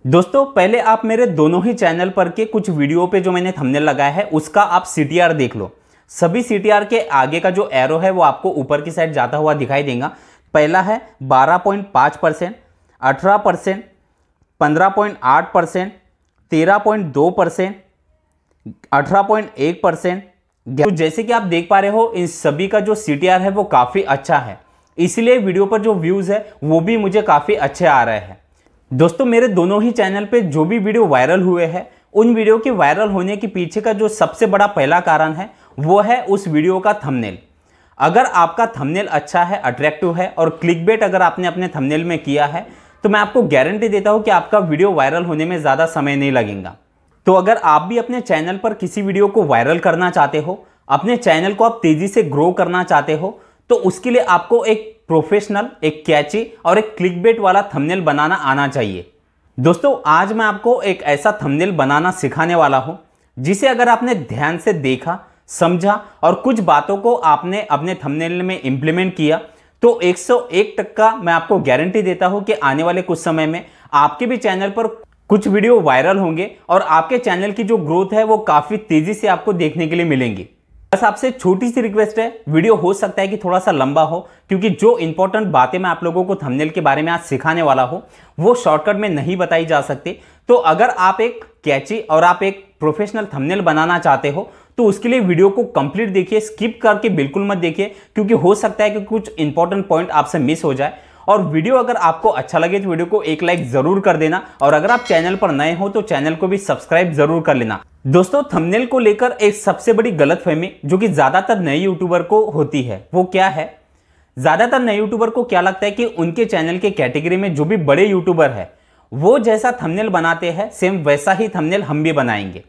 दोस्तों पहले आप मेरे दोनों ही चैनल पर के कुछ वीडियो पे जो मैंने थंबनेल लगाया है उसका आप सीटीआर देख लो। सभी सीटीआर के आगे का जो एरो है वो आपको ऊपर की साइड जाता हुआ दिखाई देगा। पहला है 12.5%, 18%, 15.8%, 13.2%, 18.1%। तो जैसे कि आप देख पा रहे हो इन सभी का जो सीटीआर है वो काफ़ी अच्छा है, इसलिए वीडियो पर जो व्यूज़ है वो भी मुझे काफ़ी अच्छे आ रहे हैं। दोस्तों मेरे दोनों ही चैनल पे जो भी वीडियो वायरल हुए हैं उन वीडियो के वायरल होने के पीछे का जो सबसे बड़ा पहला कारण है वो है उस वीडियो का थंबनेल। अगर आपका थंबनेल अच्छा है, अट्रैक्टिव है और क्लिकबेट अगर आपने अपने थंबनेल में किया है तो मैं आपको गारंटी देता हूं कि आपका वीडियो वायरल होने में ज़्यादा समय नहीं लगेगा। तो अगर आप भी अपने चैनल पर किसी वीडियो को वायरल करना चाहते हो, अपने चैनल को आप तेज़ी से ग्रो करना चाहते हो, तो उसके लिए आपको एक प्रोफेशनल, एक कैची और एक क्लिकबेट वाला थंबनेल बनाना आना चाहिए। दोस्तों आज मैं आपको एक ऐसा थंबनेल बनाना सिखाने वाला हूं जिसे अगर आपने ध्यान से देखा, समझा और कुछ बातों को आपने अपने थंबनेल में इंप्लीमेंट किया तो 101% मैं आपको गारंटी देता हूं कि आने वाले कुछ समय में आपके भी चैनल पर कुछ वीडियो वायरल होंगे और आपके चैनल की जो ग्रोथ है वो काफ़ी तेज़ी से आपको देखने के लिए मिलेंगी। बस आपसे छोटी सी रिक्वेस्ट है, वीडियो हो सकता है कि थोड़ा सा लंबा हो क्योंकि जो इंपॉर्टेंट बातें मैं आप लोगों को थंबनेल के बारे में आज सिखाने वाला हूं वो शॉर्टकट में नहीं बताई जा सकती। तो अगर आप एक कैची और आप एक प्रोफेशनल थंबनेल बनाना चाहते हो तो उसके लिए वीडियो को कंप्लीट देखिए, स्किप करके बिल्कुल मत देखिए क्योंकि हो सकता है कि कुछ इंपॉर्टेंट पॉइंट आपसे मिस हो जाए। और वीडियो अगर आपको अच्छा लगे तो वीडियो को एक लाइक जरूर कर देना और अगर आप चैनल पर नए हो तो चैनल को भी सब्सक्राइब जरूर कर लेना। दोस्तों थंबनेल को लेकर एक सबसे बड़ी गलतफहमी जो कि ज्यादातर नए यूट्यूबर को होती है वो क्या है? ज्यादातर नए यूट्यूबर को क्या लगता है कि उनके चैनल के कैटेगरी में जो भी बड़े यूट्यूबर है वो जैसा थंबनेल बनाते हैं सेम वैसा ही थंबनेल हम भी बनाएंगे।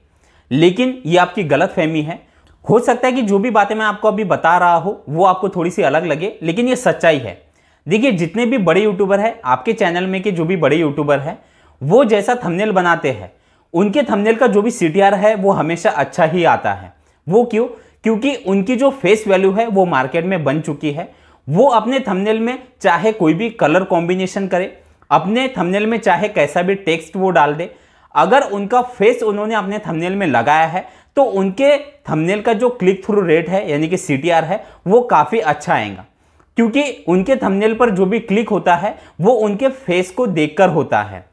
लेकिन ये आपकी गलतफहमी है। हो सकता है कि जो भी बातें मैं आपको अभी बता रहा हूं वो आपको थोड़ी सी अलग लगे, लेकिन ये सच्चाई है। देखिए जितने भी बड़े यूट्यूबर हैं, आपके चैनल में के जो भी बड़े यूट्यूबर हैं वो जैसा थंबनेल बनाते हैं उनके थंबनेल का जो भी सीटीआर है वो हमेशा अच्छा ही आता है। वो क्यों? क्योंकि उनकी जो फेस वैल्यू है वो मार्केट में बन चुकी है। वो अपने थंबनेल में चाहे कोई भी कलर कॉम्बिनेशन करे, अपने थंबनेल में चाहे कैसा भी टेक्स्ट वो डाल दे, अगर उनका फेस उन्होंने अपने थंबनेल में लगाया है तो उनके थंबनेल का जो क्लिक थ्रू रेट है यानी कि सीटीआर है वो काफ़ी अच्छा आएगा। क्योंकि उनके थंबनेल पर जो भी क्लिक होता है वो उनके फेस को देखकर होता है।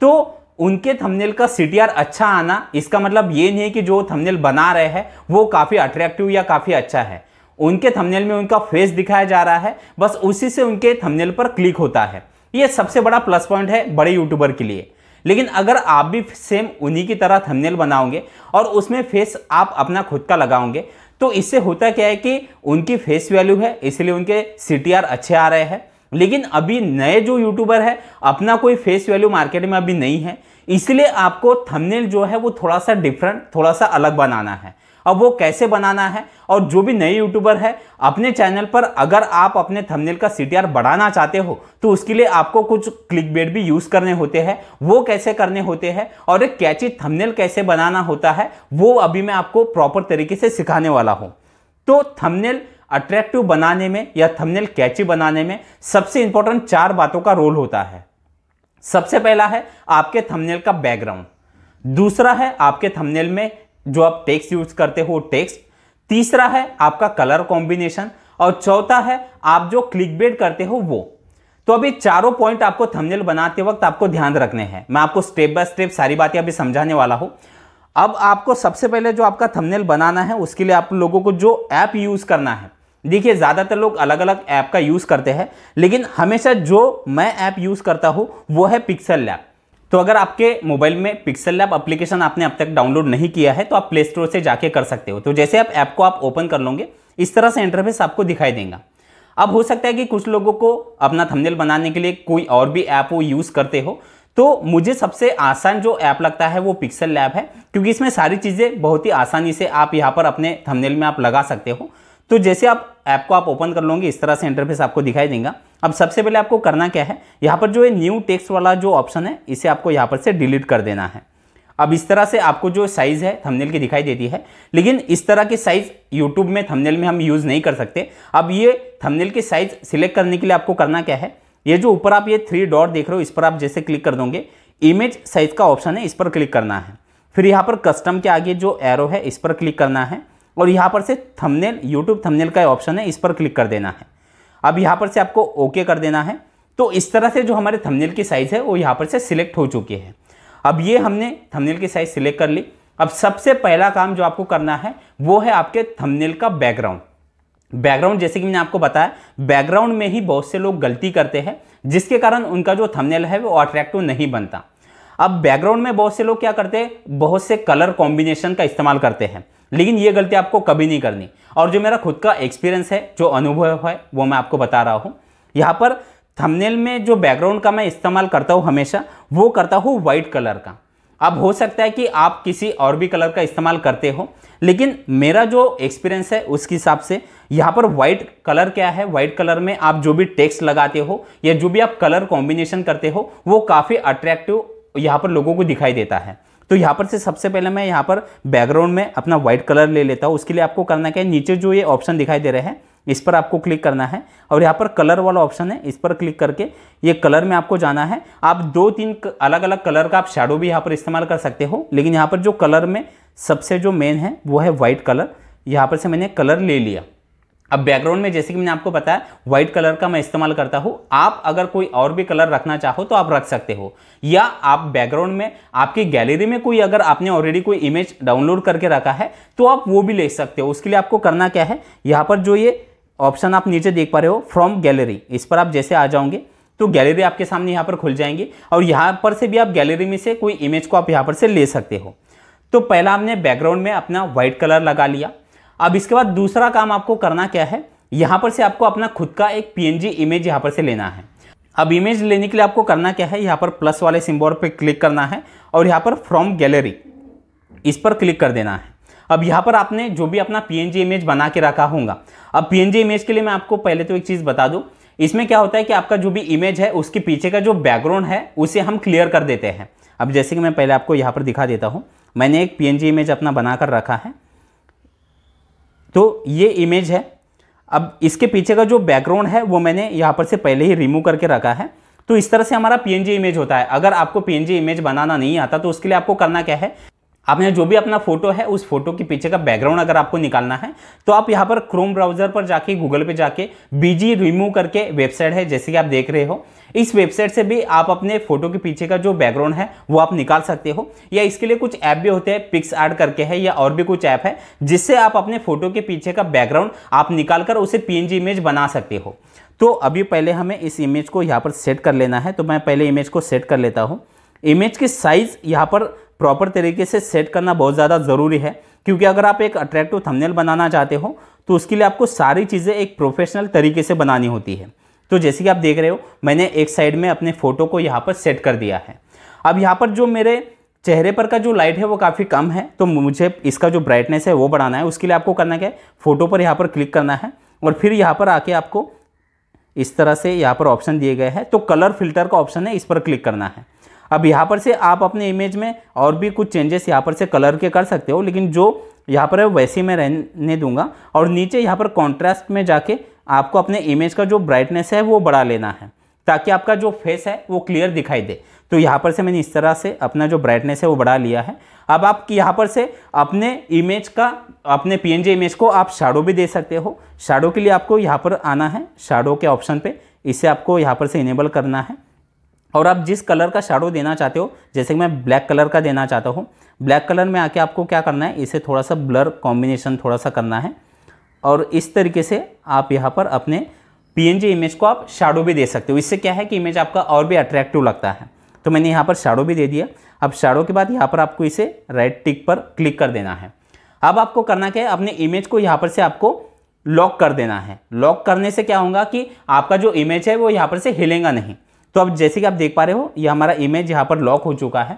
तो उनके थंबनेल का सीटीआर अच्छा आना इसका मतलब ये नहीं है कि जो थंबनेल बना रहे हैं वो काफ़ी अट्रैक्टिव या काफ़ी अच्छा है। उनके थंबनेल में उनका फेस दिखाया जा रहा है, बस उसी से उनके थंबनेल पर क्लिक होता है। ये सबसे बड़ा प्लस पॉइंट है बड़े यूट्यूबर के लिए। लेकिन अगर आप भी सेम उन्हीं की तरह थंबनेल बनाओगे और उसमें फेस आप अपना खुद का लगाओगे तो इससे होता क्या है कि उनकी फेस वैल्यू है इसलिए उनके सीटीआर अच्छे आ रहे हैं। लेकिन अभी नए जो यूट्यूबर है अपना कोई फेस वैल्यू मार्केट में अभी नहीं है, इसलिए आपको थंबनेल जो है वो थोड़ा सा डिफरेंट, थोड़ा सा अलग बनाना है। अब वो कैसे बनाना है और जो भी नए यूट्यूबर है अपने चैनल पर अगर आप अपने थंबनेल का सीटीआर बढ़ाना चाहते हो तो उसके लिए आपको कुछ क्लिकबेट भी यूज करने होते हैं। वो कैसे करने होते हैं और एक कैची थंबनेल कैसे बनाना होता है वो अभी मैं आपको प्रॉपर तरीके से सिखाने वाला हूं। तो थंबनेल अट्रैक्टिव बनाने में या थंबनेल कैची बनाने में सबसे इंपॉर्टेंट 4 बातों का रोल होता है। सबसे पहला है आपके थंबनेल का बैकग्राउंड, दूसरा है आपके थंबनेल में जो आप टेक्स्ट यूज करते हो टेक्स्ट, तीसरा है आपका कलर कॉम्बिनेशन और चौथा है आप जो क्लिकबेट करते हो वो। तो अभी चारों पॉइंट आपको थंबनेल बनाते वक्त आपको ध्यान रखने हैं। मैं आपको स्टेप बाय स्टेप सारी बातें अभी समझाने वाला हूं। अब आपको सबसे पहले जो आपका थंबनेल बनाना है उसके लिए आप लोगों को जो ऐप यूज करना है, देखिए ज़्यादातर लोग अलग अलग ऐप का यूज़ करते हैं लेकिन हमेशा जो मैं ऐप यूज़ करता हूँ वो है पिक्सल लैब। तो अगर आपके मोबाइल में पिक्सल लैब एप्लीकेशन आपने अब तक डाउनलोड नहीं किया है तो आप प्ले स्टोर से जाके कर सकते हो। तो जैसे आप ऐप को आप ओपन कर लोगे इस तरह से इंटरफेस आपको दिखाई देगा। अब हो सकता है कि कुछ लोगों को अपना थंबनेल बनाने के लिए कोई और भी ऐप वो यूज़ करते हो, तो मुझे सबसे आसान जो ऐप लगता है वो पिक्सल लैब है क्योंकि इसमें सारी चीज़ें बहुत ही आसानी से आप यहाँ पर अपने थंबनेल में आप लगा सकते हो। तो जैसे आप ऐप को आप ओपन कर लोगे इस तरह से इंटरफेस आपको दिखाई देगा। अब सबसे पहले आपको करना क्या है, यहाँ पर जो है न्यू टेक्स्ट वाला जो ऑप्शन है इसे आपको यहाँ पर से डिलीट कर देना है। अब इस तरह से आपको जो साइज़ है थंबनेल की दिखाई देती है, लेकिन इस तरह की साइज़ यूट्यूब में थंबनेल में हम यूज़ नहीं कर सकते। अब ये थंबनेल की साइज़ सिलेक्ट करने के लिए आपको करना क्या है, ये जो ऊपर आप ये 3 डॉट देख रहे हो इस पर आप जैसे क्लिक कर दोगे इमेज साइज का ऑप्शन है, इस पर क्लिक करना है। फिर यहाँ पर कस्टम के आगे जो एरो है इस पर क्लिक करना है और यहाँ पर से थंबनेल, यूट्यूब थंबनेल का ऑप्शन है, इस पर क्लिक कर देना है। अब यहाँ पर से आपको ओके कर देना है। तो इस तरह से जो हमारे थंबनेल की साइज़ है वो यहाँ पर से सिलेक्ट हो चुकी है। अब ये हमने थंबनेल की साइज़ सिलेक्ट कर ली। अब सबसे पहला काम जो आपको करना है वो है आपके थंबनेल का बैकग्राउंड। बैकग्राउंड जैसे कि मैंने आपको बताया, बैकग्राउंड में ही बहुत से लोग गलती करते हैं, जिसके कारण उनका जो थंबनेल है वो अट्रैक्टिव नहीं बनता। अब बैकग्राउंड में बहुत से लोग क्या करते हैं, बहुत से कलर कॉम्बिनेशन का इस्तेमाल करते हैं, लेकिन ये गलती आपको कभी नहीं करनी। और जो मेरा खुद का एक्सपीरियंस है, जो अनुभव है, वो मैं आपको बता रहा हूँ। यहाँ पर थंबनेल में जो बैकग्राउंड का मैं इस्तेमाल करता हूँ हमेशा, वो करता हूँ वाइट कलर का। अब हो सकता है कि आप किसी और भी कलर का इस्तेमाल करते हो, लेकिन मेरा जो एक्सपीरियंस है उसके हिसाब से यहाँ पर वाइट कलर क्या है, वाइट कलर में आप जो भी टेक्स्ट लगाते हो या जो भी आप कलर कॉम्बिनेशन करते हो वो काफ़ी अट्रैक्टिव यहाँ पर लोगों को दिखाई देता है। तो यहाँ पर से सबसे पहले मैं यहाँ पर बैकग्राउंड में अपना वाइट कलर ले लेता हूँ। उसके लिए आपको करना क्या है, नीचे जो ये ऑप्शन दिखाई दे रहे हैं इस पर आपको क्लिक करना है और यहाँ पर कलर वाला ऑप्शन है, इस पर क्लिक करके ये कलर में आपको जाना है। आप 2-3 अलग अलग कलर का आप शैडो भी यहाँ पर इस्तेमाल कर सकते हो, लेकिन यहाँ पर जो कलर में सबसे जो मेन है वो है वाइट कलर। यहाँ पर से मैंने कलर ले लिया। अब बैकग्राउंड में जैसे कि मैंने आपको बताया व्हाइट कलर का मैं इस्तेमाल करता हूँ। आप अगर कोई और भी कलर रखना चाहो तो आप रख सकते हो, या आप बैकग्राउंड में आपकी गैलरी में कोई अगर आपने ऑलरेडी कोई इमेज डाउनलोड करके रखा है तो आप वो भी ले सकते हो। उसके लिए आपको करना क्या है, यहाँ पर जो ये ऑप्शन आप नीचे देख पा रहे हो फ्रॉम गैलरी, इस पर आप जैसे आ जाओगे तो गैलरी आपके सामने यहाँ पर खुल जाएंगी और यहाँ पर से भी आप गैलरी में से कोई इमेज को आप यहाँ पर से ले सकते हो। तो पहला हमने बैकग्राउंड में अपना व्हाइट कलर लगा लिया। अब इसके बाद दूसरा काम आपको करना क्या है, यहाँ पर से आपको अपना खुद का एक PNG इमेज यहाँ पर से लेना है। अब इमेज लेने के लिए आपको करना क्या है, यहाँ पर प्लस वाले सिंबल पर क्लिक करना है और यहाँ पर फ्रॉम गैलरी इस पर क्लिक कर देना है। अब यहाँ पर आपने जो भी अपना PNG इमेज बना के रखा होगा। अब PNG इमेज के लिए मैं आपको पहले तो एक चीज़ बता दूँ, इसमें क्या होता है कि आपका जो भी इमेज है उसके पीछे का जो बैकग्राउंड है उसे हम क्लियर कर देते हैं। अब जैसे कि मैं पहले आपको यहाँ पर दिखा देता हूँ, मैंने एक PNG इमेज अपना बना कर रखा है, तो ये इमेज है। अब इसके पीछे का जो बैकग्राउंड है वो मैंने यहाँ पर से पहले ही रिमूव करके रखा है। तो इस तरह से हमारा PNG इमेज होता है। अगर आपको PNG इमेज बनाना नहीं आता तो उसके लिए आपको करना क्या है, आपने जो भी अपना फोटो है उस फोटो के पीछे का बैकग्राउंड अगर आपको निकालना है तो आप यहाँ पर क्रोम ब्राउजर पर जाके गूगल पे जाके BG रिमूव करके वेबसाइट है जैसे कि आप देख रहे हो, इस वेबसाइट से भी आप अपने फोटो के पीछे का जो बैकग्राउंड है वो आप निकाल सकते हो। या इसके लिए कुछ ऐप भी होते हैं, पिक्सआर्ट करके है या और भी कुछ ऐप है जिससे आप अपने फोटो के पीछे का बैकग्राउंड आप निकाल कर उसे PNG इमेज बना सकते हो। तो अभी पहले हमें इस इमेज को यहाँ पर सेट कर लेना है। तो मैं पहले इमेज को सेट कर लेता हूँ। इमेज की साइज़ यहाँ पर प्रॉपर तरीके से सेट करना बहुत ज़्यादा ज़रूरी है, क्योंकि अगर आप एक अट्रैक्टिव थंबनेल बनाना चाहते हो तो उसके लिए आपको सारी चीज़ें एक प्रोफेशनल तरीके से बनानी होती है। तो जैसे कि आप देख रहे हो मैंने एक साइड में अपने फ़ोटो को यहाँ पर सेट कर दिया है। अब यहाँ पर जो मेरे चेहरे पर का जो लाइट है वो काफ़ी कम है, तो मुझे इसका जो ब्राइटनेस है वो बढ़ाना है। उसके लिए आपको करना क्या है, फ़ोटो पर यहाँ पर क्लिक करना है और फिर यहाँ पर आके आपको इस तरह से यहाँ पर ऑप्शन दिए गए हैं, तो कलर फिल्टर का ऑप्शन है, इस पर क्लिक करना है। अब यहाँ पर से आप अपने इमेज में और भी कुछ चेंजेस यहाँ पर से कलर के कर सकते हो, लेकिन जो यहाँ पर है वैसे मैं रहने दूंगा। और नीचे यहाँ पर कॉन्ट्रास्ट में जाके आपको अपने इमेज का जो ब्राइटनेस है वो बढ़ा लेना है, ताकि आपका जो फेस है वो क्लियर दिखाई दे। तो यहाँ पर से मैंने इस तरह से अपना जो ब्राइटनेस है वो बढ़ा लिया है। अब आप यहाँ पर से अपने इमेज का, अपने PNG इमेज को आप शैडो भी दे सकते हो। शैडो के लिए आपको यहाँ पर आना है, शैडो के ऑप्शन पे, इसे आपको यहाँ पर से इनेबल करना है। और आप जिस कलर का शैडो देना चाहते हो, जैसे कि मैं ब्लैक कलर का देना चाहता हूँ, ब्लैक कलर में आके आपको क्या करना है, इसे थोड़ा सा ब्लर कॉम्बिनेशन थोड़ा सा करना है और इस तरीके से आप यहाँ पर अपने PNG इमेज को आप शैडो भी दे सकते हो। इससे क्या है कि इमेज आपका और भी अट्रैक्टिव लगता है। तो मैंने यहाँ पर शैडो भी दे दिया। अब शैडो के बाद यहाँ पर आपको इसे राइट टिक पर क्लिक कर देना है। अब आपको करना क्या है, अपने इमेज को यहाँ पर से आपको लॉक कर देना है। लॉक करने से क्या होगा कि आपका जो इमेज है वो यहाँ पर से हिलेगा नहीं। तो अब जैसे कि आप देख पा रहे हो ये हमारा इमेज यहाँ पर लॉक हो चुका है।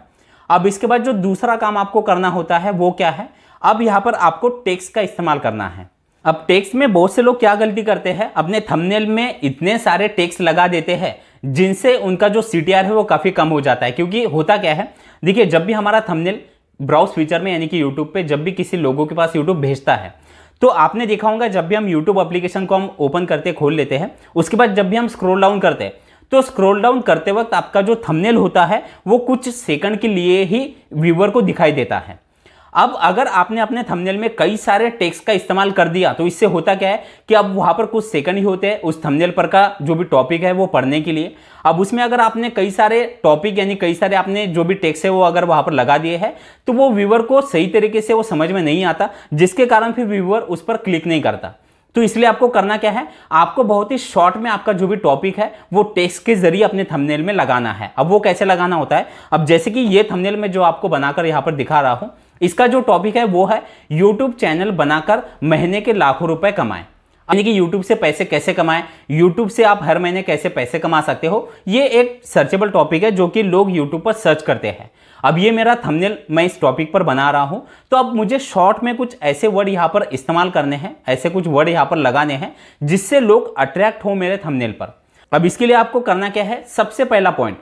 अब इसके बाद जो दूसरा काम आपको करना होता है वो क्या है, अब यहाँ पर आपको टेक्स्ट का इस्तेमाल करना है। अब टेक्स्ट में बहुत से लोग क्या गलती करते हैं, अपने थंबनेल में इतने सारे टेक्स्ट लगा देते हैं जिनसे उनका जो CTR है वो काफ़ी कम हो जाता है। क्योंकि होता क्या है, देखिए जब भी हमारा थंबनेल ब्राउज फीचर में यानी कि यूट्यूब पे जब भी किसी लोगों के पास यूट्यूब भेजता है तो आपने देखा होगा जब भी हम यूट्यूब एप्लीकेशन को हम ओपन करते खोल लेते हैं, उसके बाद जब भी हम स्क्रॉल डाउन करते हैं तो स्क्रॉल डाउन करते वक्त आपका जो थंबनेल होता है वो कुछ सेकंड के लिए ही व्यूअर को दिखाई देता है। अब अगर आपने अपने थंबनेल में कई सारे टेक्स्ट का इस्तेमाल कर दिया तो इससे होता क्या है कि अब वहां पर कुछ सेकंड ही होते हैं उस थंबनेल पर का जो भी टॉपिक है वो पढ़ने के लिए। अब उसमें अगर आपने कई सारे टॉपिक यानी कई सारे आपने जो भी टेक्स्ट है वो अगर वहां पर लगा दिए हैं तो वो व्यूअर को सही तरीके से वो समझ में नहीं आता, जिसके कारण फिर व्यूअर उस पर क्लिक नहीं करता। तो इसलिए आपको करना क्या है, आपको बहुत ही शॉर्ट में आपका जो भी टॉपिक है वो टेक्स्ट के जरिए अपने थंबनेल में लगाना है। अब वो कैसे लगाना होता है, अब जैसे कि ये थंबनेल में जो आपको बनाकर यहां पर दिखा रहा हूं, इसका जो टॉपिक है वो है यूट्यूब चैनल बनाकर महीने के लाखों रुपए कमाएं। यानी कि यूट्यूब से पैसे कैसे कमाएं, यूट्यूब से आप हर महीने कैसे पैसे कमा सकते हो, ये एक सर्चेबल टॉपिक है जो कि लोग यूट्यूब पर सर्च करते हैं। अब ये मेरा थंबनेल मैं इस टॉपिक पर बना रहा हूं, तो अब मुझे शॉर्ट में कुछ ऐसे वर्ड यहां पर इस्तेमाल करने हैं, ऐसे कुछ वर्ड यहां पर लगाने हैं जिससे लोग अट्रैक्ट हो मेरे थंबनेल पर। अब इसके लिए आपको करना क्या है, सबसे पहला पॉइंट,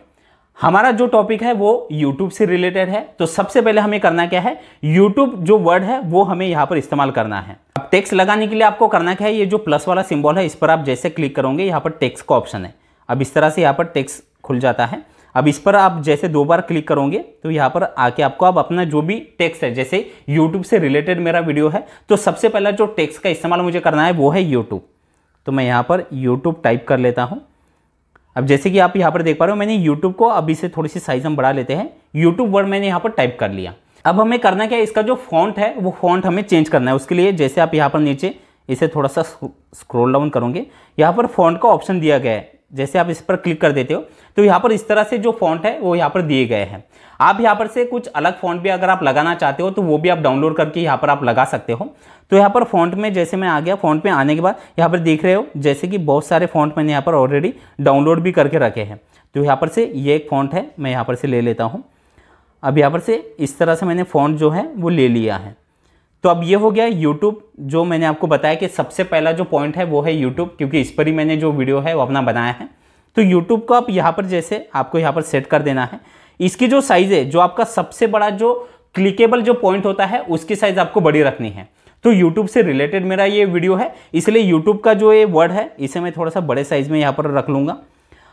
हमारा जो टॉपिक है वो YouTube से रिलेटेड है, तो सबसे पहले हमें करना क्या है, YouTube जो वर्ड है वो हमें यहां पर इस्तेमाल करना है। अब टेक्स्ट लगाने के लिए आपको करना क्या है, ये जो प्लस वाला सिंबल है इस पर आप जैसे क्लिक करोगे यहाँ पर टेक्स्ट का ऑप्शन है। अब इस तरह से यहाँ पर टेक्स्ट खुल जाता है। अब इस पर आप जैसे 2 बार क्लिक करोगे तो यहाँ पर आके आपको अब अपना जो भी टेक्स्ट है, जैसे YouTube से रिलेटेड मेरा वीडियो है तो सबसे पहला जो टेक्स्ट का इस्तेमाल मुझे करना है वो है YouTube। तो मैं यहाँ पर YouTube टाइप कर लेता हूँ। अब जैसे कि आप यहाँ पर देख पा रहे हो मैंने YouTube को अभी से थोड़ी सी साइज हम बढ़ा लेते हैं, YouTube वर्ड मैंने यहाँ पर टाइप कर लिया। अब हमें करना क्या है, इसका जो फॉन्ट है वो फॉन्ट हमें चेंज करना है। उसके लिए जैसे आप यहाँ पर नीचे इसे थोड़ा सा स्क्रॉल डाउन करोगे, यहाँ पर फॉन्ट का ऑप्शन दिया गया है, जैसे आप इस पर क्लिक कर देते हो तो यहाँ पर इस तरह से जो फॉन्ट है वो यहाँ पर दिए गए हैं। आप यहाँ पर से कुछ अलग फॉन्ट भी अगर आप लगाना चाहते हो तो वो भी आप डाउनलोड करके यहाँ पर आप लगा सकते हो। तो यहाँ पर फॉन्ट में जैसे मैं आ गया, फॉन्ट में आने के बाद यहाँ पर देख रहे हो जैसे कि बहुत सारे फॉन्ट मैंने यहाँ पर ऑलरेडी डाउनलोड भी करके रखे हैं। तो यहाँ पर से ये एक फॉन्ट है, मैं यहाँ पर से ले लेता हूँ। अब यहाँ पर से इस तरह से मैंने फॉन्ट जो है वो ले लिया है। तो अब ये हो गया YouTube, जो मैंने आपको बताया कि सबसे पहला जो पॉइंट है वो है YouTube, क्योंकि इस पर ही मैंने जो वीडियो है वो अपना बनाया है। तो YouTube को आप यहाँ पर जैसे आपको यहाँ पर सेट कर देना है। इसकी जो साइज़ है, जो आपका सबसे बड़ा जो क्लिकेबल जो पॉइंट होता है उसकी साइज़ आपको बड़ी रखनी है। तो YouTube से रिलेटेड मेरा ये वीडियो है, इसलिए YouTube का जो ये वर्ड है इसे मैं थोड़ा सा बड़े साइज़ में यहाँ पर रख लूँगा।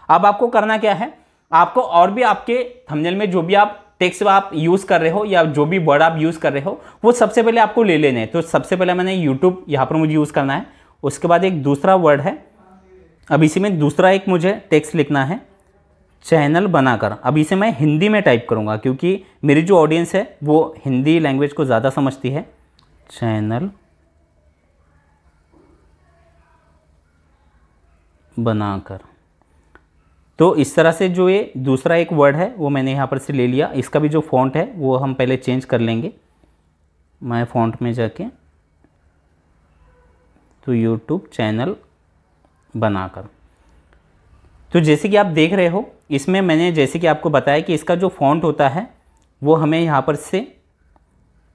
अब आपको करना क्या है, आपको और भी आपके थंबनेल में जो भी आप टेक्स्ट आप यूज़ कर रहे हो या जो भी वर्ड आप यूज़ कर रहे हो वो सबसे पहले आपको ले लेने हैं। तो सबसे पहले मैंने YouTube यहाँ पर मुझे यूज़ करना है। उसके बाद एक दूसरा वर्ड है, अब इसी में दूसरा एक मुझे टेक्स्ट लिखना है, चैनल बनाकर। अब इसे मैं हिंदी में टाइप करूँगा क्योंकि मेरी जो ऑडियंस है वो हिंदी लैंग्वेज को ज़्यादा समझती है। चैनल बनाकर। तो इस तरह से जो ये दूसरा एक वर्ड है वो मैंने यहाँ पर से ले लिया। इसका भी जो फॉन्ट है वो हम पहले चेंज कर लेंगे। मैं फॉन्ट में जाके तो YouTube चैनल बनाकर। तो जैसे कि आप देख रहे हो इसमें मैंने जैसे कि आपको बताया कि इसका जो फॉन्ट होता है वो हमें यहाँ पर से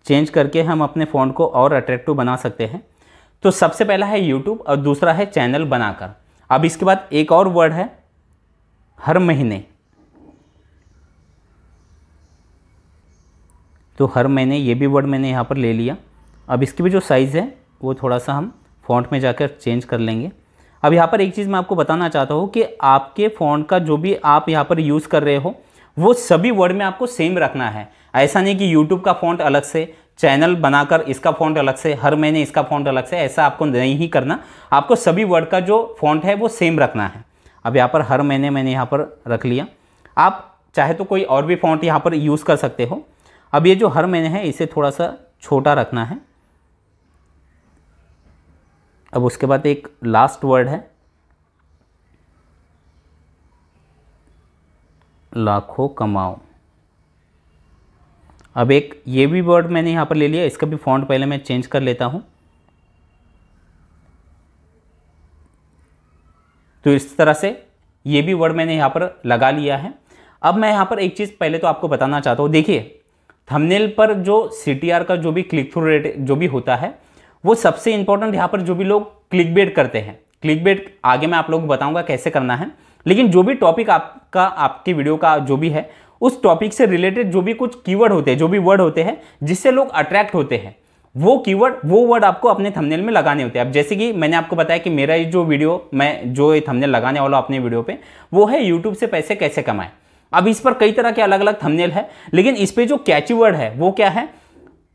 चेंज करके हम अपने फॉन्ट को और अट्रैक्टिव बना सकते हैं। तो सबसे पहला है YouTube और दूसरा है चैनल बनाकर। अब इसके बाद एक और वर्ड है, हर महीने। तो हर महीने ये भी वर्ड मैंने यहाँ पर ले लिया। अब इसकी भी जो साइज़ है वो थोड़ा सा हम फॉन्ट में जाकर चेंज कर लेंगे। अब यहाँ पर एक चीज़ मैं आपको बताना चाहता हूँ कि आपके फॉन्ट का जो भी आप यहाँ पर यूज़ कर रहे हो वो सभी वर्ड में आपको सेम रखना है। ऐसा नहीं कि YouTube का फॉन्ट अलग से, चैनल बनाकर इसका फॉन्ट अलग से, हर महीने इसका फॉन्ट अलग से, ऐसा आपको नहीं ही करना। आपको सभी वर्ड का जो फॉन्ट है वो सेम रखना है। अब यहाँ पर हर महीने मैंने यहाँ पर रख लिया। आप चाहे तो कोई और भी फॉन्ट यहाँ पर यूज़ कर सकते हो। अब ये जो हर महीने है इसे थोड़ा सा छोटा रखना है। अब उसके बाद एक लास्ट वर्ड है, लाखों कमाओ। अब एक ये भी वर्ड मैंने यहाँ पर ले लिया, इसका भी फॉन्ट पहले मैं चेंज कर लेता हूँ। तो इस तरह से ये भी वर्ड मैंने यहाँ पर लगा लिया है। अब मैं यहाँ पर एक चीज़ पहले तो आपको बताना चाहता हूँ। देखिए थंबनेल पर जो CTR का जो भी क्लिक थ्रू रेट जो भी होता है वो सबसे इंपॉर्टेंट यहाँ पर जो भी लोग क्लिकबेट करते हैं, क्लिकबेट आगे मैं आप लोगों को बताऊंगा कैसे करना है। लेकिन जो भी टॉपिक आपका आपकी वीडियो का जो भी है उस टॉपिक से रिलेटेड जो भी कुछ कीवर्ड होते हैं, जो भी वर्ड होते हैं जिससे लोग अट्रैक्ट होते हैं, वो कीवर्ड, वो वर्ड आपको अपने थंबनेल में लगाने होते हैं। अब जैसे कि मैंने आपको बताया कि मेरा ये जो वीडियो, मैं जो ये थंबनेल लगाने वाला हूं अपने वीडियो पे, वो है यूट्यूब से पैसे कैसे कमाएं। अब इस पर कई तरह के अलग अलग थंबनेल है, लेकिन इस पे जो कैची वर्ड है वो क्या है,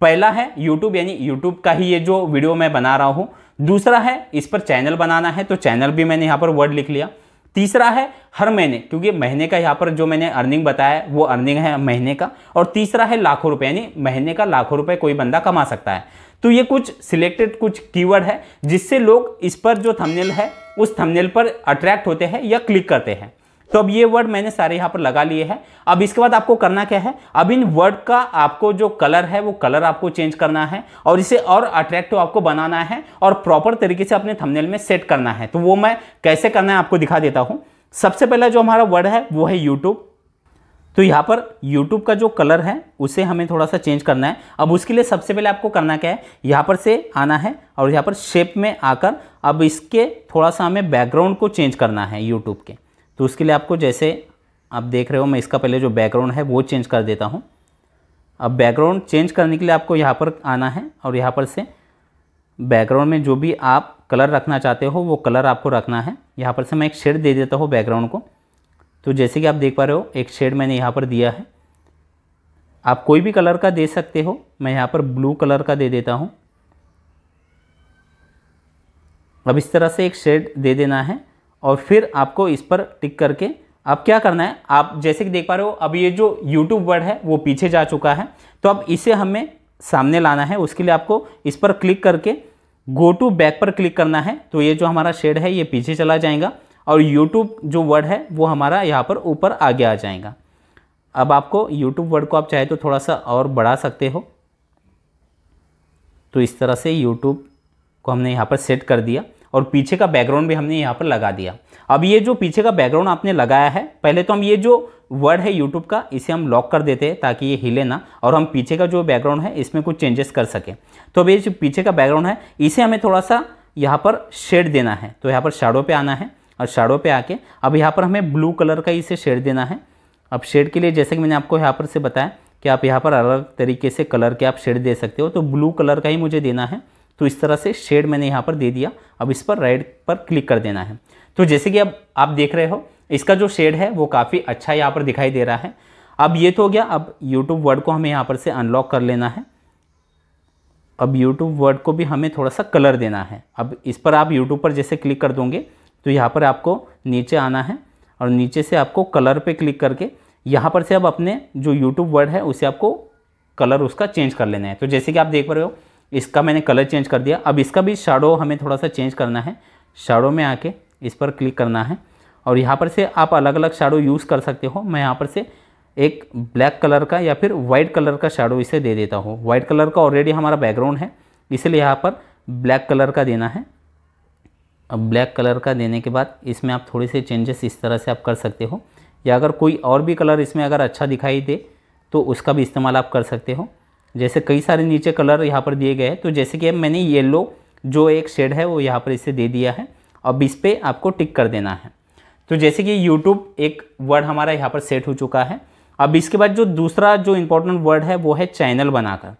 पहला है यूट्यूब, यानी यूट्यूब का ही ये जो वीडियो मैं बना रहा हूं। दूसरा है इस पर चैनल बनाना है, तो चैनल भी मैंने यहाँ पर वर्ड लिख लिया। तीसरा है हर महीने, क्योंकि महीने का यहाँ पर जो मैंने अर्निंग बताया वो अर्निंग है महीने का। और तीसरा है लाखों रुपए, यानी महीने का लाखों रुपए कोई बंदा कमा सकता है। तो ये कुछ सिलेक्टेड कुछ कीवर्ड है जिससे लोग इस पर जो थंबनेल है उस थंबनेल पर अट्रैक्ट होते हैं या क्लिक करते हैं। तो अब ये वर्ड मैंने सारे यहाँ पर लगा लिए हैं। अब इसके बाद आपको करना क्या है, अब इन वर्ड का आपको जो कलर है वो कलर आपको चेंज करना है और इसे और अट्रैक्टिव आपको बनाना है और प्रॉपर तरीके से अपने थंबनेल में सेट करना है। तो वो मैं कैसे करना है आपको दिखा देता हूँ। सबसे पहला जो हमारा वर्ड है वो है यूट्यूब। तो यहाँ पर YouTube का जो कलर है उसे हमें थोड़ा सा चेंज करना है। अब उसके लिए सबसे पहले आपको करना क्या है, यहाँ पर से आना है और यहाँ पर शेप में आकर अब इसके थोड़ा सा हमें बैकग्राउंड को चेंज करना है YouTube के। तो उसके लिए आपको, जैसे आप देख रहे हो, मैं इसका पहले जो बैकग्राउंड है वो चेंज कर देता हूँ। अब बैकग्राउंड चेंज करने के लिए आपको यहाँ पर आना है और यहाँ पर से बैकग्राउंड में जो भी आप कलर रखना चाहते हो वो कलर आपको रखना है। यहाँ पर से मैं एक शेड दे देता हूँ बैकग्राउंड को। तो जैसे कि आप देख पा रहे हो एक शेड मैंने यहाँ पर दिया है। आप कोई भी कलर का दे सकते हो, मैं यहाँ पर ब्लू कलर का दे देता हूँ। अब इस तरह से एक शेड दे देना है और फिर आपको इस पर टिक करके अब क्या करना है, आप जैसे कि देख पा रहे हो अब ये जो YouTube वर्ड है वो पीछे जा चुका है। तो अब इसे हमें सामने लाना है। उसके लिए आपको इस पर क्लिक करके गो टू बैक पर क्लिक करना है। तो ये जो हमारा शेड है ये पीछे चला जाएगा और YouTube जो वर्ड है वो हमारा यहाँ पर ऊपर आगे आ जाएगा। अब आपको YouTube वर्ड को आप चाहे तो थोड़ा सा और बढ़ा सकते हो। तो इस तरह से YouTube को हमने यहाँ पर सेट कर दिया और पीछे का बैकग्राउंड भी हमने यहाँ पर लगा दिया। अब ये जो पीछे का बैकग्राउंड आपने लगाया है, पहले तो हम ये जो वर्ड है YouTube का इसे हम लॉक कर देते हैं ताकि ये हिले ना और हम पीछे का जो बैकग्राउंड है इसमें कुछ चेंजेस कर सकें। तो अब ये जो पीछे का बैकग्राउंड है इसे हमें थोड़ा सा यहाँ पर शेड देना है। तो यहाँ पर शैडो पे आना है और शैडो पे आके अब यहाँ पर हमें ब्लू कलर का इसे शेड देना है। अब शेड के लिए जैसे कि मैंने आपको यहाँ पर से बताया कि आप यहाँ पर अलग तरीके से कलर के आप शेड दे सकते हो, तो ब्लू कलर का ही मुझे देना है। तो इस तरह से शेड मैंने यहाँ पर दे दिया। अब इस पर राइट पर क्लिक कर देना है। तो जैसे कि अब आप देख रहे हो इसका जो शेड है वो काफ़ी अच्छा यहाँ पर दिखाई दे रहा है। अब ये तो हो गया। अब YouTube वर्ड को हमें यहाँ पर से अनलॉक कर लेना है। अब YouTube वर्ड को भी हमें थोड़ा सा कलर देना है। अब इस पर आप YouTube पर जैसे क्लिक कर दोगे तो यहाँ पर आपको नीचे आना है और नीचे से आपको कलर पे क्लिक करके यहाँ पर से अब अपने जो YouTube वर्ड है उसे आपको कलर उसका चेंज कर लेना है। तो जैसे कि आप देख पा रहे हो इसका मैंने कलर चेंज कर दिया। अब इसका भी शैडो हमें थोड़ा सा चेंज करना है। शैडो में आके इस पर क्लिक करना है और यहाँ पर से आप अलग अलग शैडो यूज़ कर सकते हो। मैं यहाँ पर से एक ब्लैक कलर का या फिर वाइट कलर का शैडो इसे दे देता हूँ। वाइट कलर का ऑलरेडी हमारा बैकग्राउंड है, इसलिए यहाँ पर ब्लैक कलर का देना है। अब ब्लैक कलर का देने के बाद इसमें आप थोड़े से चेंजेस इस तरह से आप कर सकते हो, या अगर कोई और भी कलर इसमें अगर अच्छा दिखाई दे तो उसका भी इस्तेमाल आप कर सकते हो। जैसे कई सारे नीचे कलर यहाँ पर दिए गए हैं। तो जैसे कि अब मैंने येलो जो एक शेड है वो यहाँ पर इसे दे दिया है। अब इस पर आपको टिक कर देना है। तो जैसे कि YouTube एक वर्ड हमारा यहाँ पर सेट हो चुका है। अब इसके बाद जो दूसरा जो इम्पोर्टेंट वर्ड है वो है चैनल बनाकर।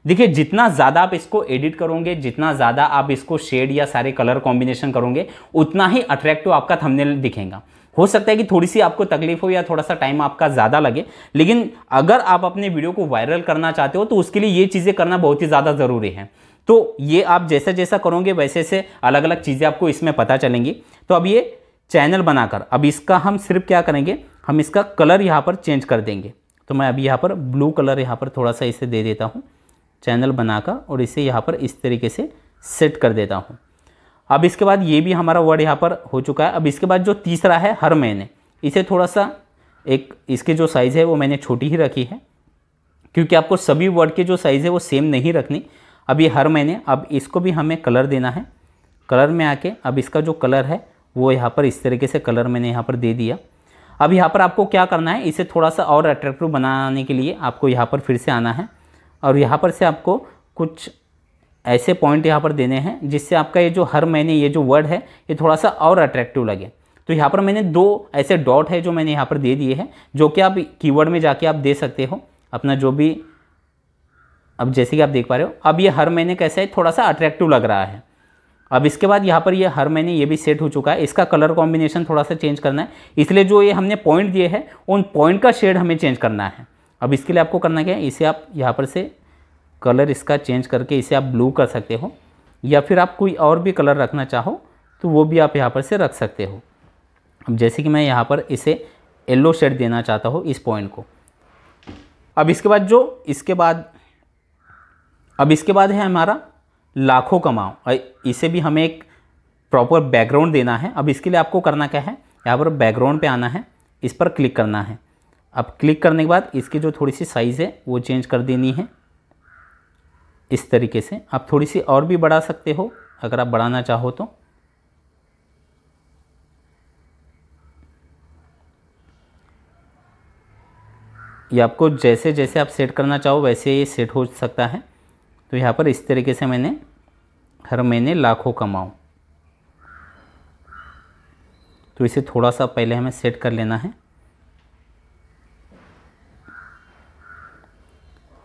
देखिए जितना ज़्यादा आप इसको एडिट करोगे, जितना ज़्यादा आप इसको शेड या सारे कलर कॉम्बिनेशन करोगे, उतना ही अट्रैक्टिव आपका थंबनेल दिखेगा। हो सकता है कि थोड़ी सी आपको तकलीफ हो या थोड़ा सा टाइम आपका ज़्यादा लगे, लेकिन अगर आप अपने वीडियो को वायरल करना चाहते हो तो उसके लिए ये चीज़ें करना बहुत ही ज़्यादा ज़रूरी है। तो ये आप जैसा जैसा करोगे वैसे से अलग अलग चीज़ें आपको इसमें पता चलेंगी। तो अब ये चैनल बनाकर अब इसका हम सिर्फ क्या करेंगे, हम इसका कलर यहाँ पर चेंज कर देंगे। तो मैं अभी यहाँ पर ब्लू कलर यहाँ पर थोड़ा सा इसे दे देता हूँ चैनल बनाकर और इसे यहाँ पर इस तरीके से सेट कर देता हूँ। अब इसके बाद ये भी हमारा वर्ड यहाँ पर हो चुका है। अब इसके बाद जो तीसरा है हर महीने, इसे थोड़ा सा एक इसकी जो साइज़ है वो मैंने छोटी ही रखी है क्योंकि आपको सभी वर्ड के जो साइज़ है वो सेम नहीं रखनी। अब ये हर महीने, अब इसको भी हमें कलर देना है। कलर में आके अब इसका जो कलर है वो यहाँ पर इस तरीके से कलर मैंने यहाँ पर दे दिया। अब यहाँ पर आपको क्या करना है, इसे थोड़ा सा और अट्रैक्टिव बनाने के लिए आपको यहाँ पर फिर से आना है और यहाँ पर से आपको कुछ ऐसे पॉइंट यहाँ पर देने हैं जिससे आपका ये जो हर महीने ये जो वर्ड है ये थोड़ा सा और अट्रैक्टिव लगे। तो यहाँ पर मैंने दो ऐसे डॉट है जो मैंने यहाँ पर दे दिए हैं, जो कि आप कीवर्ड में जाके आप दे सकते हो। अपना जो भी अब जैसे कि आप देख पा रहे हो, अब ये हर महीने कैसा है, थोड़ा सा अट्रैक्टिव लग रहा है। अब इसके बाद यहाँ पर ये हर महीने ये भी सेट हो चुका है। इसका कलर कॉम्बिनेशन थोड़ा सा चेंज करना है, इसलिए जो ये हमने पॉइंट दिए हैं उन पॉइंट का शेड हमें चेंज करना है। अब इसके लिए आपको करना क्या है, इसे आप यहाँ पर से कलर इसका चेंज करके इसे आप ब्लू कर सकते हो, या फिर आप कोई और भी कलर रखना चाहो तो वो भी आप यहाँ पर से रख सकते हो। अब जैसे कि मैं यहाँ पर इसे येलो शेड देना चाहता हूँ इस पॉइंट को। अब इसके बाद है हमारा लाखों कमाओ। इसे भी हमें एक प्रॉपर बैकग्राउंड देना है। अब इसके लिए आपको करना क्या है, यहाँ पर बैकग्राउंड पे आना है, इस पर क्लिक करना है। अब क्लिक करने के बाद इसकी जो थोड़ी सी साइज़ है वो चेंज कर देनी है इस तरीके से। आप थोड़ी सी और भी बढ़ा सकते हो अगर आप बढ़ाना चाहो तो। ये आपको जैसे जैसे आप सेट करना चाहो वैसे ये सेट हो सकता है। तो यहाँ पर इस तरीके से मैंने हर महीने लाखों कमाऊँ, तो इसे थोड़ा सा पहले हमें सेट कर लेना है।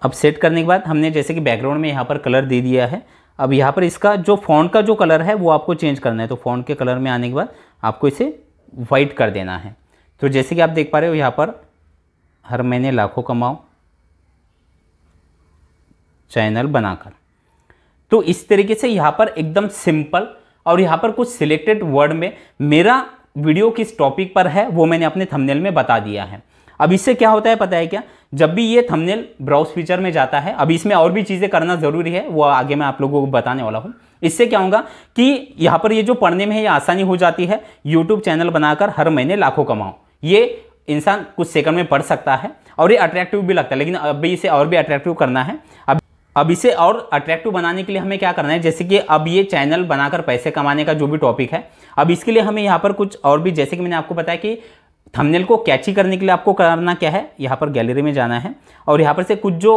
अब सेट करने के बाद हमने जैसे कि बैकग्राउंड में यहाँ पर कलर दे दिया है। अब यहाँ पर इसका जो फ़ॉन्ट का जो कलर है वो आपको चेंज करना है। तो फ़ॉन्ट के कलर में आने के बाद आपको इसे वाइट कर देना है। तो जैसे कि आप देख पा रहे हो यहाँ पर हर महीने लाखों कमाओ चैनल बनाकर। तो इस तरीके से यहाँ पर एकदम सिंपल और यहाँ पर कुछ सिलेक्टेड वर्ड में मेरा वीडियो किस टॉपिक पर है वो मैंने अपने थंबनेल में बता दिया है। अब इससे क्या होता है पता है क्या, जब भी ये थंबनेल ब्राउज फीचर में जाता है, अब इसमें और भी चीज़ें करना ज़रूरी है, वो आगे मैं आप लोगों को बताने वाला हूँ। इससे क्या होगा कि यहाँ पर ये जो पढ़ने में है ये आसानी हो जाती है। यूट्यूब चैनल बनाकर हर महीने लाखों कमाओ, ये इंसान कुछ सेकंड में पढ़ सकता है और ये अट्रैक्टिव भी लगता है। लेकिन अभी इसे और भी अट्रैक्टिव करना है। अब इसे और अट्रैक्टिव बनाने के लिए हमें क्या करना है, जैसे कि अब ये चैनल बनाकर पैसे कमाने का जो भी टॉपिक है, अब इसके लिए हमें यहाँ पर कुछ और भी, जैसे कि मैंने आपको बताया कि थंबनेल को कैची करने के लिए आपको करना क्या है, यहाँ पर गैलरी में जाना है और यहाँ पर से कुछ जो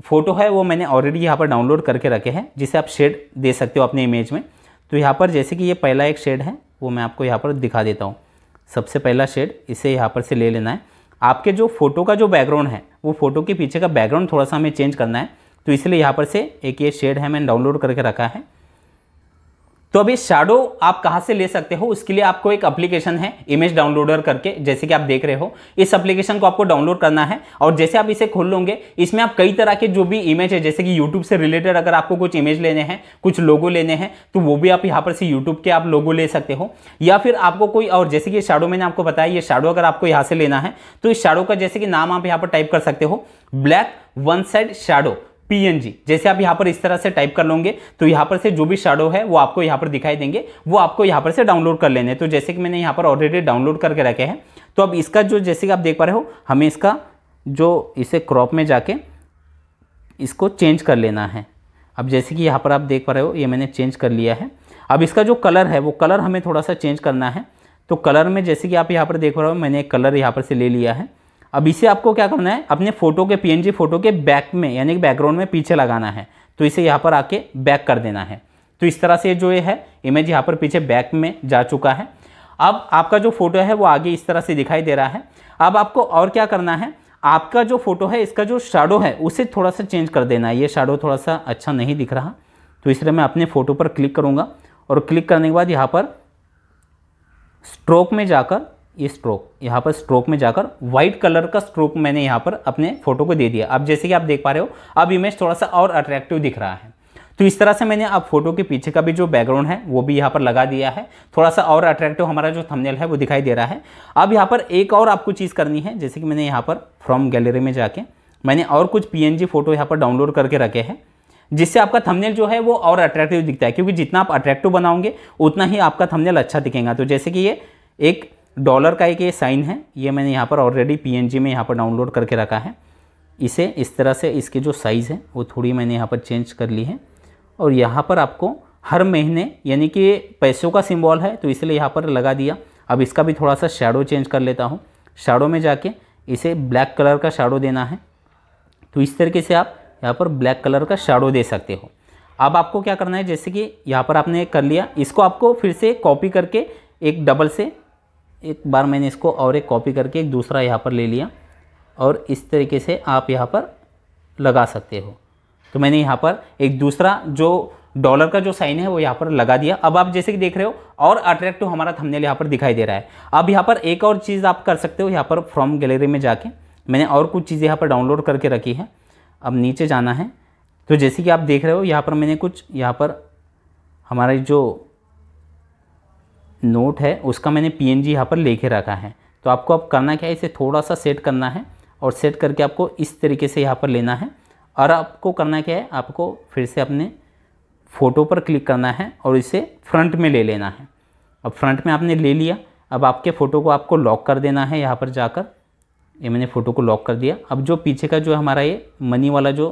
फोटो है वो मैंने ऑलरेडी यहाँ पर डाउनलोड करके रखे हैं, जिसे आप शेड दे सकते हो अपने इमेज में। तो यहाँ पर जैसे कि ये पहला एक शेड है वो मैं आपको यहाँ पर दिखा देता हूँ। सबसे पहला शेड इसे यहाँ पर से ले लेना है। आपके जो फोटो का जो बैकग्राउंड है वो फोटो के पीछे का बैकग्राउंड थोड़ा सा हमें चेंज करना है, तो इसलिए यहाँ पर से एक ये शेड है मैंने डाउनलोड करके रखा है। तो अभी शैडो आप कहाँ से ले सकते हो, उसके लिए आपको एक एप्लीकेशन है इमेज डाउनलोडर करके, जैसे कि आप देख रहे हो। इस एप्लीकेशन को आपको डाउनलोड करना है और जैसे आप इसे खोल लोगे इसमें आप कई तरह के जो भी इमेज है, जैसे कि यूट्यूब से रिलेटेड अगर आपको कुछ इमेज लेने हैं, कुछ लोगो लेने हैं, तो वो भी आप यहाँ पर से यूट्यूब के आप लोगो ले सकते हो। या फिर आपको कोई और, जैसे कि शैडो मैंने आपको बताया, ये शैडो अगर आपको यहाँ से लेना है तो इस शैडो का जैसे कि नाम आप यहाँ पर टाइप कर सकते हो, black one side shadow PNG। जैसे आप यहाँ पर इस तरह से टाइप कर लोगे तो यहाँ पर से जो भी शैडो है वो आपको यहाँ पर दिखाई देंगे, वो आपको यहाँ पर से डाउनलोड कर लेने। तो जैसे कि मैंने यहाँ पर ऑलरेडी डाउनलोड करके रखे हैं। तो अब इसका जो, जैसे कि आप देख पा रहे हो, हमें इसका जो इसे क्रॉप में जाके इसको चेंज कर लेना है। अब जैसे कि यहाँ पर आप देख पा रहे हो ये मैंने चेंज कर लिया है। अब इसका जो कलर है वो कलर हमें थोड़ा सा चेंज करना है। तो कलर में जैसे कि आप यहाँ पर देख रहे हो मैंने एक कलर यहाँ पर से ले लिया है। अब इसे आपको क्या करना है, अपने फोटो के PNG फोटो के बैक में यानी कि बैकग्राउंड में पीछे लगाना है। तो इसे यहाँ पर आके बैक कर देना है। तो इस तरह से जो ये है इमेज यहाँ पर पीछे बैक में जा चुका है। अब आपका जो फोटो है वो आगे इस तरह से दिखाई दे रहा है। अब आपको और क्या करना है, आपका जो फोटो है इसका जो शैडो है उसे थोड़ा सा चेंज कर देना है। ये शैडो थोड़ा सा अच्छा नहीं दिख रहा, तो इसलिए मैं अपने फोटो पर क्लिक करूँगा और क्लिक करने के बाद यहाँ पर स्ट्रोक में जाकर, ये स्ट्रोक, यहाँ पर स्ट्रोक में जाकर व्हाइट कलर का स्ट्रोक मैंने यहाँ पर अपने फोटो को दे दिया। अब जैसे कि आप देख पा रहे हो अब इमेज थोड़ा सा और अट्रैक्टिव दिख रहा है। तो इस तरह से मैंने अब फोटो के पीछे का भी जो बैकग्राउंड है वो भी यहाँ पर लगा दिया है। थोड़ा सा और अट्रैक्टिव हमारा जो थंबनेल है वो दिखाई दे रहा है। अब यहाँ पर एक और आपको चीज़ करनी है, जैसे कि मैंने यहाँ पर फ्रॉम गैलरी में जाके मैंने और कुछ PNG फोटो यहाँ पर डाउनलोड करके रखे हैं, जिससे आपका थंबनेल जो है वो और अट्रैक्टिव दिखता है। क्योंकि जितना आप अट्रैक्टिव बनाओगे उतना ही आपका थंबनेल अच्छा दिखेगा। तो जैसे कि ये एक डॉलर का एक ये साइन है, ये मैंने यहाँ पर ऑलरेडी PNG में यहाँ पर डाउनलोड करके रखा है। इसे इस तरह से इसकी जो साइज़ है वो थोड़ी मैंने यहाँ पर चेंज कर ली है और यहाँ पर आपको हर महीने, यानी कि ये पैसों का सिंबल है तो इसलिए यहाँ पर लगा दिया। अब इसका भी थोड़ा सा शैडो चेंज कर लेता हूँ। शैडो में जाके इसे ब्लैक कलर का शैडो देना है। तो इस तरीके से आप यहाँ पर ब्लैक कलर का शैडो दे सकते हो। अब आपको क्या करना है, जैसे कि यहाँ पर आपने कर लिया, इसको आपको फिर से कॉपी करके एक डबल से, एक बार मैंने इसको और एक कॉपी करके एक दूसरा यहाँ पर ले लिया और इस तरीके से आप यहाँ पर लगा सकते हो। तो मैंने यहाँ पर एक दूसरा जो डॉलर का जो साइन है वो यहाँ पर लगा दिया। अब आप जैसे कि देख रहे हो और अट्रैक्टिव हमारा थंबनेल यहाँ पर दिखाई दे रहा है। अब यहाँ पर एक और चीज़ आप कर सकते हो, यहाँ पर फ्रॉम गैलरी में जाके मैंने और कुछ चीज़ें यहाँ पर डाउनलोड करके रखी है। अब नीचे जाना है, तो जैसे कि आप देख रहे हो यहाँ पर मैंने कुछ यहाँ पर हमारा जो नोट है उसका मैंने PNG यहाँ पर लेके रखा है। तो आपको अब करना क्या है, इसे थोड़ा सा सेट करना है और सेट करके आपको इस तरीके से यहाँ पर लेना है। और आपको करना क्या है, आपको फिर से अपने फ़ोटो पर क्लिक करना है और इसे फ्रंट में ले लेना है। अब फ्रंट में आपने ले लिया, अब आपके फ़ोटो को आपको लॉक कर देना है। यहाँ पर जाकर ये मैंने फ़ोटो को लॉक कर दिया। अब जो पीछे का जो हमारा ये मनी वाला जो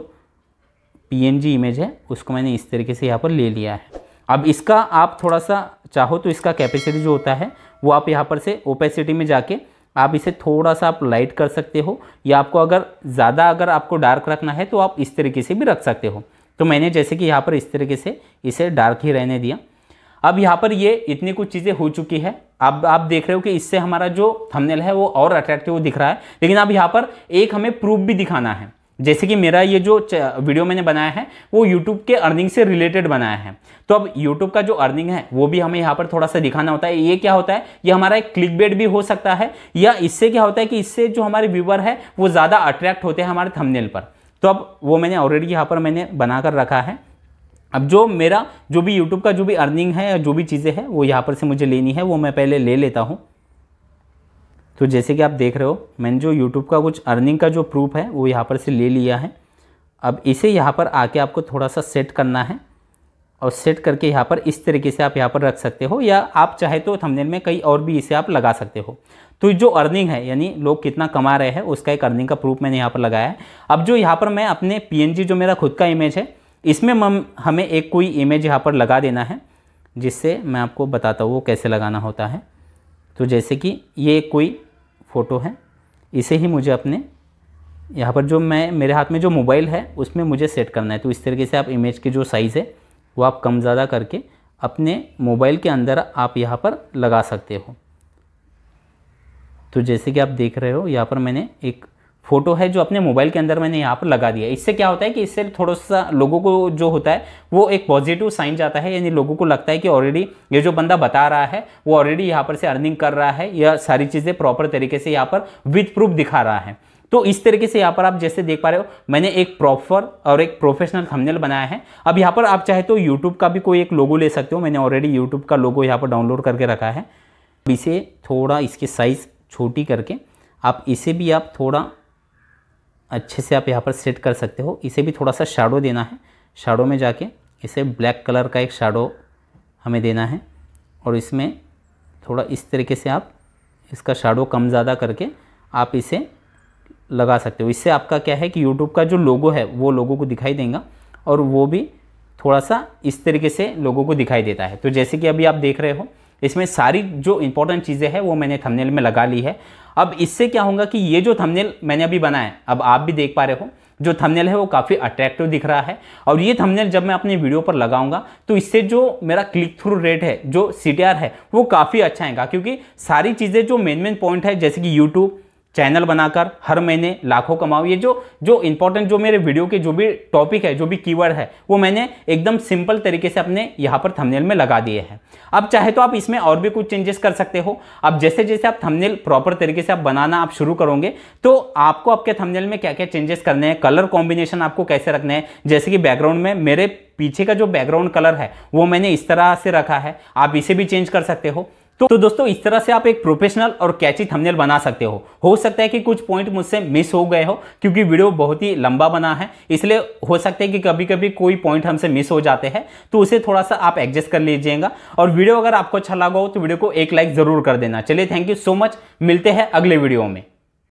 PNG इमेज है उसको मैंने इस तरीके से यहाँ पर ले लिया है। अब इसका आप थोड़ा सा चाहो तो इसका कैपेसिटी जो होता है वो आप यहाँ पर से ओपेसिटी में जाके आप इसे थोड़ा सा आप लाइट कर सकते हो, या आपको अगर ज़्यादा अगर आपको डार्क रखना है तो आप इस तरीके से भी रख सकते हो। तो मैंने जैसे कि यहाँ पर इस तरीके से इसे डार्क ही रहने दिया। अब यहाँ पर ये इतनी कुछ चीज़ें हो चुकी है। अब आप देख रहे हो कि इससे हमारा जो थंबनेल है वो और अट्रैक्टिव दिख रहा है। लेकिन अब यहाँ पर एक हमें प्रूफ भी दिखाना है। जैसे कि मेरा ये जो वीडियो मैंने बनाया है वो YouTube के अर्निंग से रिलेटेड बनाया है। तो अब YouTube का जो अर्निंग है वो भी हमें यहाँ पर थोड़ा सा दिखाना होता है। ये क्या होता है, ये हमारा एक क्लिकबेट भी हो सकता है, या इससे क्या होता है कि इससे जो हमारे व्यूअर है वो ज़्यादा अट्रैक्ट होते हैं हमारे थंबनेल पर। तो अब वो मैंने ऑलरेडी यहाँ पर मैंने बना कर रखा है। अब जो मेरा जो भी YouTube का जो भी अर्निंग है या जो भी चीज़ें हैं वो यहाँ पर से मुझे लेनी है, वो मैं पहले ले लेता हूँ। तो जैसे कि आप देख रहे हो मैंने जो YouTube का कुछ अर्निंग का जो प्रूफ है वो यहाँ पर से ले लिया है। अब इसे यहाँ पर आके आपको थोड़ा सा सेट करना है और सेट करके यहाँ पर इस तरीके से आप यहाँ पर रख सकते हो, या आप चाहे तो थंबनेल में कहीं और भी इसे आप लगा सकते हो। तो जो अर्निंग है यानी लोग कितना कमा रहे हैं उसका एक अर्निंग का प्रूफ मैंने यहाँ पर लगाया है। अब जो यहाँ पर मैं अपने PNG जो मेरा खुद का इमेज है इसमें हमें एक कोई इमेज यहाँ पर लगा देना है, जिससे मैं आपको बताता हूँ वो कैसे लगाना होता है। तो जैसे कि ये कोई फ़ोटो है, इसे ही मुझे अपने यहाँ पर जो मेरे हाथ में जो मोबाइल है उसमें मुझे सेट करना है। तो इस तरीके से आप इमेज की जो साइज़ है वो आप कम ज़्यादा करके अपने मोबाइल के अंदर आप यहाँ पर लगा सकते हो। तो जैसे कि आप देख रहे हो यहाँ पर मैंने एक फ़ोटो है जो अपने मोबाइल के अंदर मैंने यहाँ पर लगा दिया। इससे क्या होता है कि इससे थोड़ा सा लोगों को जो होता है वो एक पॉजिटिव साइन जाता है, यानी लोगों को लगता है कि ऑलरेडी ये जो बंदा बता रहा है वो ऑलरेडी यहाँ पर से अर्निंग कर रहा है, या सारी चीज़ें प्रॉपर तरीके से यहाँ पर विद प्रूफ दिखा रहा है। तो इस तरीके से यहाँ पर आप जैसे देख पा रहे हो मैंने एक प्रॉपर और एक प्रोफेशनल थंबनेल बनाया है। अब यहाँ पर आप चाहे तो YouTube का भी कोई एक लोगो ले सकते हो। मैंने ऑलरेडी YouTube का लोगो यहाँ पर डाउनलोड करके रखा है। इसे थोड़ा इसकी साइज़ छोटी करके आप इसे भी आप थोड़ा अच्छे से आप यहाँ पर सेट कर सकते हो। इसे भी थोड़ा सा शैडो देना है। शैडो में जाके इसे ब्लैक कलर का एक शैडो हमें देना है और इसमें थोड़ा इस तरीके से आप इसका शैडो कम ज़्यादा करके आप इसे लगा सकते हो। इससे आपका क्या है कि YouTube का जो लोगो है वो लोगों को दिखाई देगा और वो भी थोड़ा सा इस तरीके से लोगों को दिखाई देता है। तो जैसे कि अभी आप देख रहे हो इसमें सारी जो इंपॉर्टेंट चीज़ें हैं वो मैंने थंबनेल में लगा ली है। अब इससे क्या होगा कि ये जो थंबनेल मैंने अभी बनाया है, अब आप भी देख पा रहे हो जो थंबनेल है वो काफ़ी अट्रैक्टिव दिख रहा है। और ये थंबनेल जब मैं अपनी वीडियो पर लगाऊंगा तो इससे जो मेरा क्लिक थ्रू रेट है, जो CTR है, वो काफ़ी अच्छा आएगा, क्योंकि सारी चीज़ें जो मेन पॉइंट है जैसे कि YouTube चैनल बनाकर हर महीने लाखों कमाओ, ये जो इंपॉर्टेंट जो मेरे वीडियो के जो भी टॉपिक है, जो भी कीवर्ड है, वो मैंने एकदम सिंपल तरीके से अपने यहाँ पर थंबनेल में लगा दिए हैं। अब चाहे तो आप इसमें और भी कुछ चेंजेस कर सकते हो। अब जैसे जैसे आप थंबनेल प्रॉपर तरीके से आप बनाना आप शुरू करोगे तो आपको आपके थंबनेल में क्या क्या चेंजेस करने हैं, कलर कॉम्बिनेशन आपको कैसे रखने हैं। जैसे कि बैकग्राउंड में मेरे पीछे का जो बैकग्राउंड कलर है वो मैंने इस तरह से रखा है, आप इसे भी चेंज कर सकते हो। तो दोस्तों इस तरह से आप एक प्रोफेशनल और कैची थंबनेल बना सकते हो सकता है कि कुछ पॉइंट मुझसे मिस हो गए हो क्योंकि वीडियो बहुत ही लंबा बना है, इसलिए हो सकता है कि कभी कभी कोई पॉइंट हमसे मिस हो जाते हैं, तो उसे थोड़ा सा आप एडजस्ट कर लीजिएगा। और वीडियो अगर आपको अच्छा लगा हो तो वीडियो को एक लाइक जरूर कर देना। चलिए, थैंक यू सो मच, मिलते हैं अगले वीडियो में।